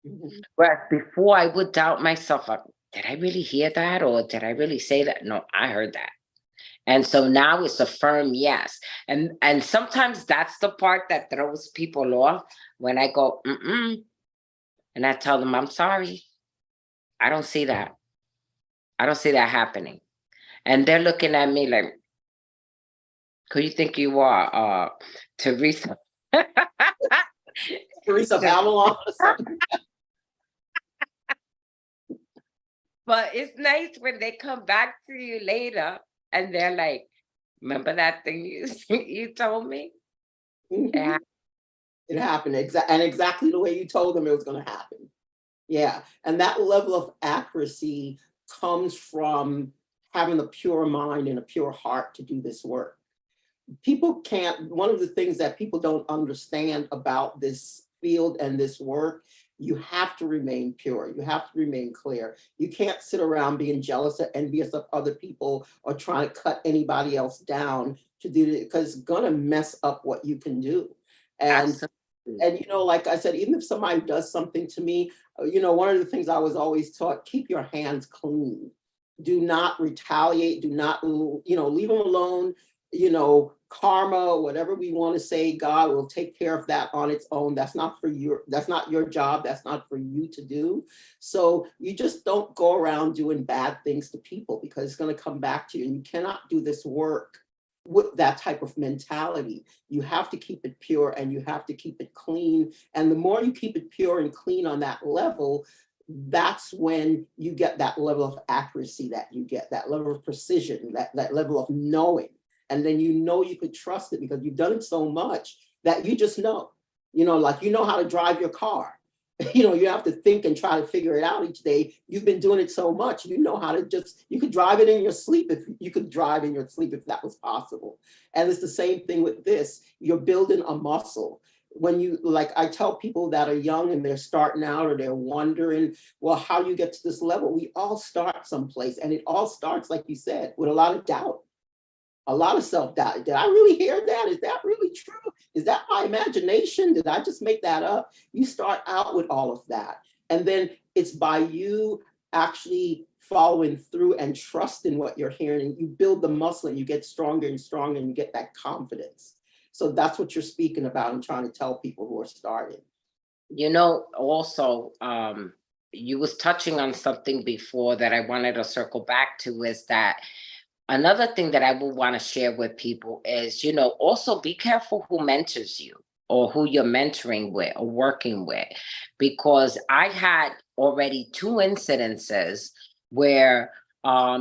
Mm-hmm. Whereas before, I would doubt myself. Did I really hear that? Or did I really say that? No, I heard that. And so now it's a firm yes. And sometimes that's the part that throws people off, when I go, mm-mm. And I tell them, I'm sorry. I don't see that. I don't see that happening. And they're looking at me like, who you think you are? Teresa. Teresa Babylon or something. But it's nice when they come back to you later and they're like, remember that thing you told me? Mm-hmm. Yeah. It happened and exactly the way you told them it was going to happen. Yeah, and that level of accuracy comes from having a pure mind and a pure heart to do this work. People can't, one of the things that people don't understand about this field and this work, you have to remain pure. You have to remain clear. You can't sit around being jealous or envious of other people or trying to cut anybody else down to do it, because it's gonna mess up what you can do. And Absolutely. and like I said, even if somebody does something to me, one of the things I was always taught: keep your hands clean. Do not retaliate. Do not, leave them alone. Karma, whatever we want to say, God will take care of that on its own. That's not your job. That's not for you to do. So you just don't go around doing bad things to people, because it's going to come back to you. And you cannot do this work with that type of mentality. You have to keep it pure and you have to keep it clean. And the more you keep it pure and clean on that level, that's when you get that level of accuracy, that you get that level of precision, that level of knowing. And then you could trust it because you've done it so much that you just know, like how to drive your car. You have to think and try to figure it out each day. You've been doing it so much, how to you could drive it in your sleep, if you could drive in your sleep if that was possible. And it's the same thing with this. You're building a muscle. When like I tell people that are young and they're starting out or they're wondering, well, how you get to this level, we all start someplace. And it all starts, like you said, with a lot of doubt, a lot of self-doubt. Did I really hear that? Is that really true? Is that my imagination? Did I just make that up? You start out with all of that. And then it's by you actually following through and trusting what you're hearing. And you build the muscle and you get stronger and stronger and you get that confidence. So that's what you're speaking about and trying to tell people who are starting. Also, you was touching on something before that I wanted to circle back to, is that another thing that I would want to share with people is, also be careful who mentors you or who you're mentoring with or working with, because I had already two incidences where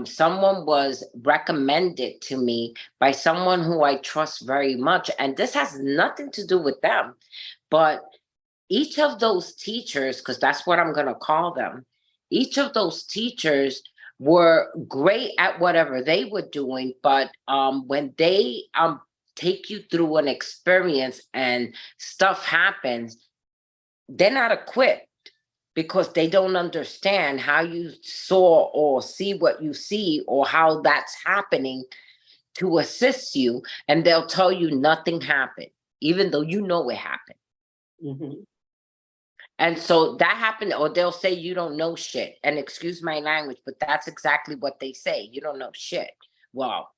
someone was recommended to me by someone who I trust very much. And this has nothing to do with them, but each of those teachers, because that's what I'm going to call them, each of those teachers were great at whatever they were doing, but when they take you through an experience and stuff happens, they're not equipped, because they don't understand how you saw or see what you see or how that's happening to assist you, and they'll tell you nothing happened, even though you know it happened. Mhm. And so that happened, or they'll say you don't know shit. And excuse my language, but that's exactly what they say. You don't know shit. Well,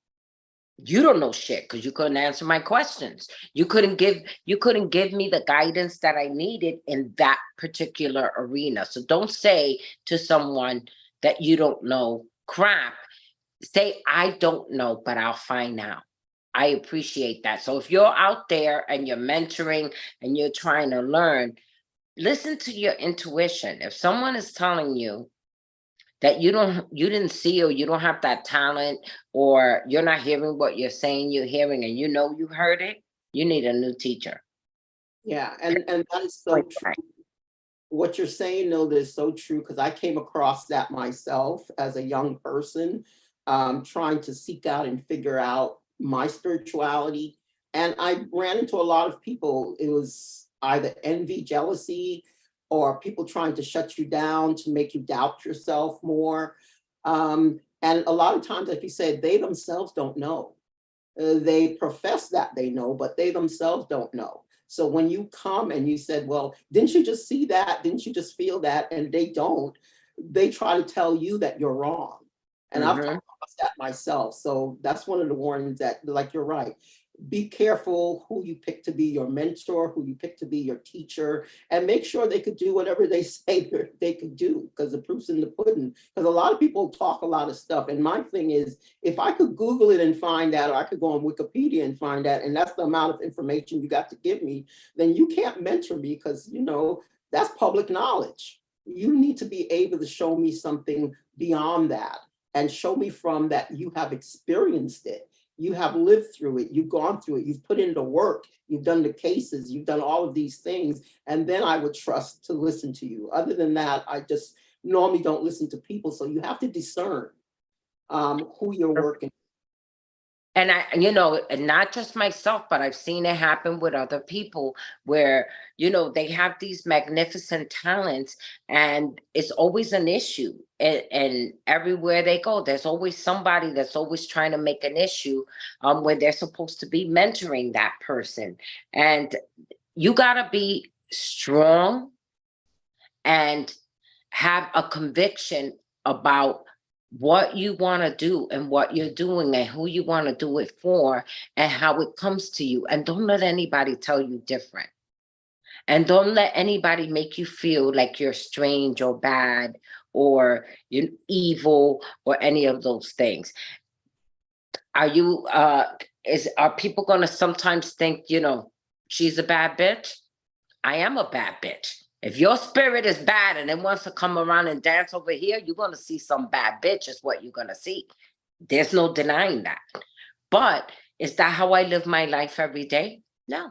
you don't know shit because you couldn't answer my questions. You couldn't give me the guidance that I needed in that particular arena. So don't say to someone that you don't know crap. Say, I don't know, but I'll find out. I appreciate that. So if you're out there and you're mentoring and you're trying to learn, listen to your intuition. If someone is telling you that you didn't see, or you don't have that talent, or you're not hearing what you're saying you're hearing, and you heard it, you need a new teacher. Yeah, and that is so Point true. blank. What you're saying, Nilda, is so true, because I came across that myself as a young person, trying to seek out and figure out my spirituality. And I ran into a lot of people. It was either envy, jealousy, or people trying to shut you down to make you doubt yourself more. And a lot of times, like you said, they themselves don't know. They profess that they know, but they themselves don't know. So when you come and you said, well, didn't you just see that? Didn't you just feel that? And they don't, they try to tell you that you're wrong. And I've come Mhm. across that myself. So that's one of the warnings, that, like, you're right. Be careful who you pick to be your mentor, who you pick to be your teacher, and make sure they could do whatever they say they could do, because the proof's in the pudding. Because a lot of people talk a lot of stuff. And my thing is, if I could Google it and find that, or I could go on Wikipedia and find that, and that's the amount of information you got to give me, then you can't mentor me, because, that's public knowledge. You need to be able to show me something beyond that, and show me from that you have experienced it. You have lived through it. You've gone through it. You've put in the work. You've done the cases. You've done all of these things. And then I would trust to listen to you. Other than that, I just normally don't listen to people. So you have to discern who you're working. And and not just myself, but I've seen it happen with other people where, they have these magnificent talents and it's always an issue. And everywhere they go, there's always somebody that's always trying to make an issue when they're supposed to be mentoring that person. And you got to be strong and have a conviction about what you want to do and what you're doing and who you want to do it for and how it comes to you. And don't let anybody tell you different. And don't let anybody make you feel like you're strange or bad or you're evil or any of those things. Are people going to sometimes think, she's a bad bitch? I am a bad bitch. If your spirit is bad and it wants to come around and dance over here, you're going to see some bad bitch is what you're going to see. There's no denying that. But is that how I live my life every day? No.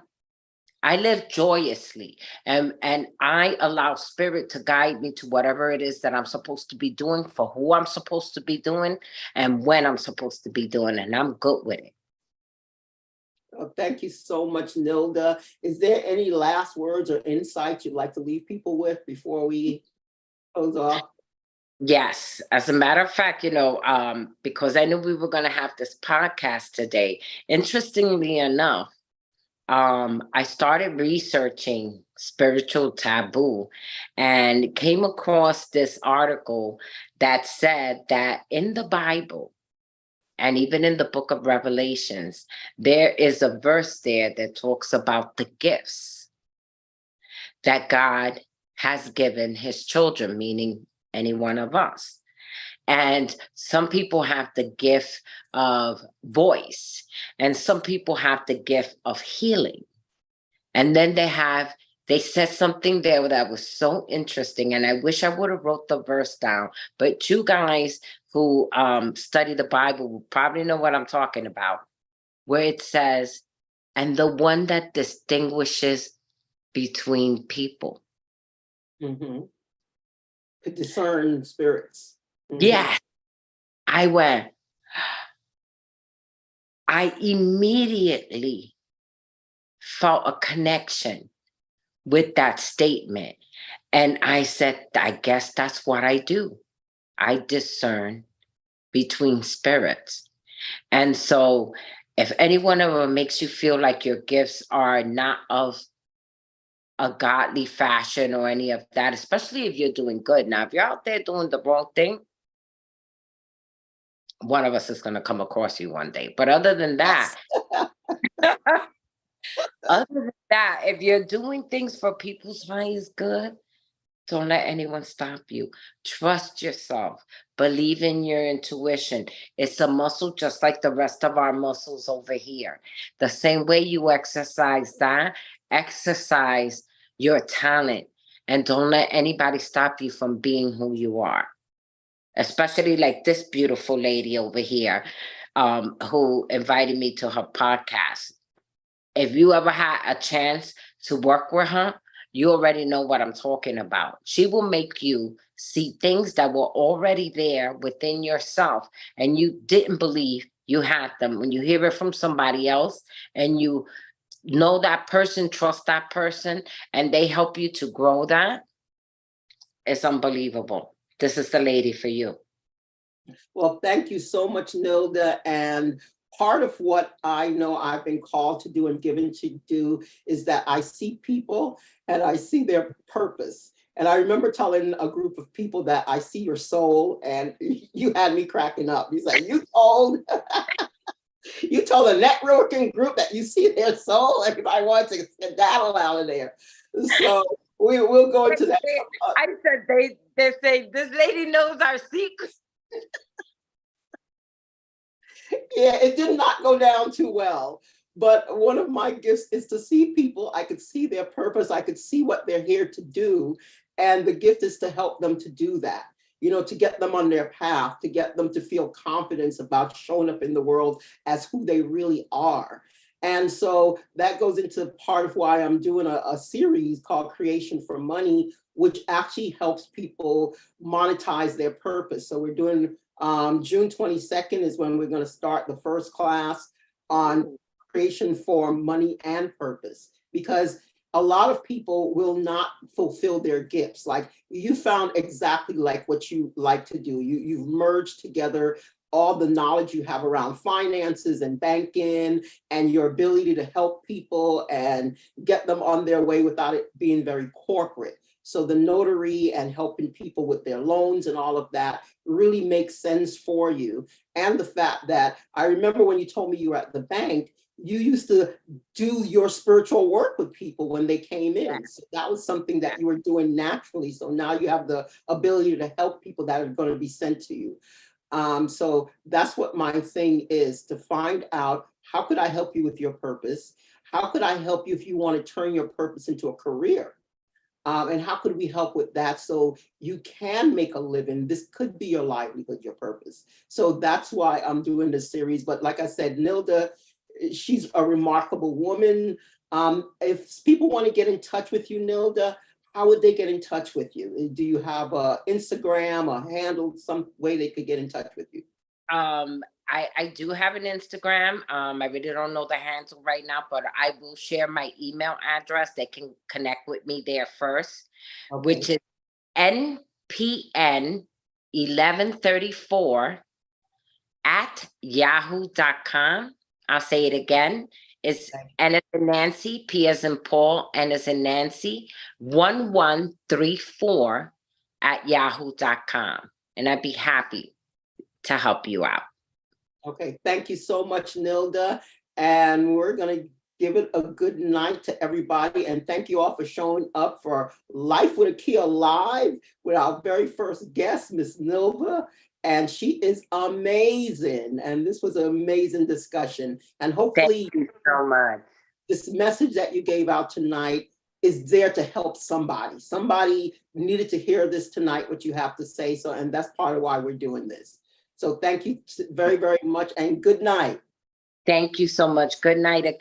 I live joyously and I allow spirit to guide me to whatever it is that I'm supposed to be doing for who I'm supposed to be doing and when I'm supposed to be doing it. And I'm good with it. Oh, thank you so much, Nilda. Is there any last words or insights you'd like to leave people with before we close off? Yes. As a matter of fact, because I knew we were going to have this podcast today, interestingly enough, I started researching spiritual taboo and came across this article that said that in the Bible, and even in the book of Revelations, there is a verse there that talks about the gifts that God has given his children, meaning any one of us. And some people have the gift of voice, and some people have the gift of healing. And then they said something there that was so interesting. And I wish I would have wrote the verse down, but you guys who study the Bible will probably know what I'm talking about, where it says, and the one that distinguishes between people. Mm-hmm. To discern spirits. Mm-hmm. Yeah. I immediately felt a connection with that statement. And I said, I guess that's what I do. I discern between spirits. And so if any one of them makes you feel like your gifts are not of a godly fashion or any of that, especially if you're doing good. Now, if you're out there doing the wrong thing, one of us is going to come across you one day. But other than that, if you're doing things for people's highest good, don't let anyone stop you. Trust yourself. Believe in your intuition. It's a muscle just like the rest of our muscles over here. The same way you exercise that, exercise your talent. And don't let anybody stop you from being who you are. Especially like this beautiful lady over here who invited me to her podcast. If you ever had a chance to work with her, you already know what I'm talking about. She will make you see things that were already there within yourself and you didn't believe you had them. When you hear it from somebody else and you know that person, trust that person, and they help you to grow that, it's unbelievable. This is the lady for you. Well, thank you so much, Nilda. And part of what I know I've been called to do and given to do is that I see people and I see their purpose. And I remember telling a group of people that I see your soul, and you had me cracking up. You said, you told a networking group that you see their soul. Everybody wants to skedaddle out of there. So we'll go into that. I said, they say, this lady knows our secrets. Yeah, it did not go down too well. But one of my gifts is to see people. I could see their purpose. I could see what they're here to do. And the gift is to help them to do that. to get them on their path, to get them to feel confidence about showing up in the world as who they really are. And so that goes into part of why I'm doing a series called Creation for Money, which actually helps people monetize their purpose. So we're doing June 22nd is when we're going to start the first class on creation for money and purpose, because a lot of people will not fulfill their gifts. Like you found exactly like what you like to do. You've merged together all the knowledge you have around finances and banking and your ability to help people and get them on their way without it being very corporate. So the notary and helping people with their loans and all of that really makes sense for you. And the fact that I remember when you told me you were at the bank, you used to do your spiritual work with people when they came in. So that was something that you were doing naturally. So now you have the ability to help people that are going to be sent to you. So that's what my thing is, to find out, how could I help you with your purpose? How could I help you if you want to turn your purpose into a career? And how could we help with that so you can make a living? This could be your livelihood, your purpose. So that's why I'm doing this series. But like I said, Nilda, she's a remarkable woman. If people want to get in touch with you, Nilda, how would they get in touch with you? Do you have a Instagram, a handle, some way they could get in touch with you? I do have an Instagram. I really don't know the handle right now, but I will share my email address. They can connect with me there first, which is npn1134 at yahoo.com. I'll say it again. It's N as in Nancy, P as in Paul, N as in Nancy, 1134 at yahoo.com. And I'd be happy to help you out. Okay, thank you so much, Nilda. And we're going to give it a good night to everybody. And thank you all for showing up for Life with Akyiaa Live with our very first guest, Miss Nilda. And she is amazing. And this was an amazing discussion. And hopefully, thank you so much. This message that you gave out tonight is there to help somebody. Somebody needed to hear this tonight, what you have to say. So, and that's part of why we're doing this. So thank you very, very much, and good night. Thank you so much. Good night, Akyiaa.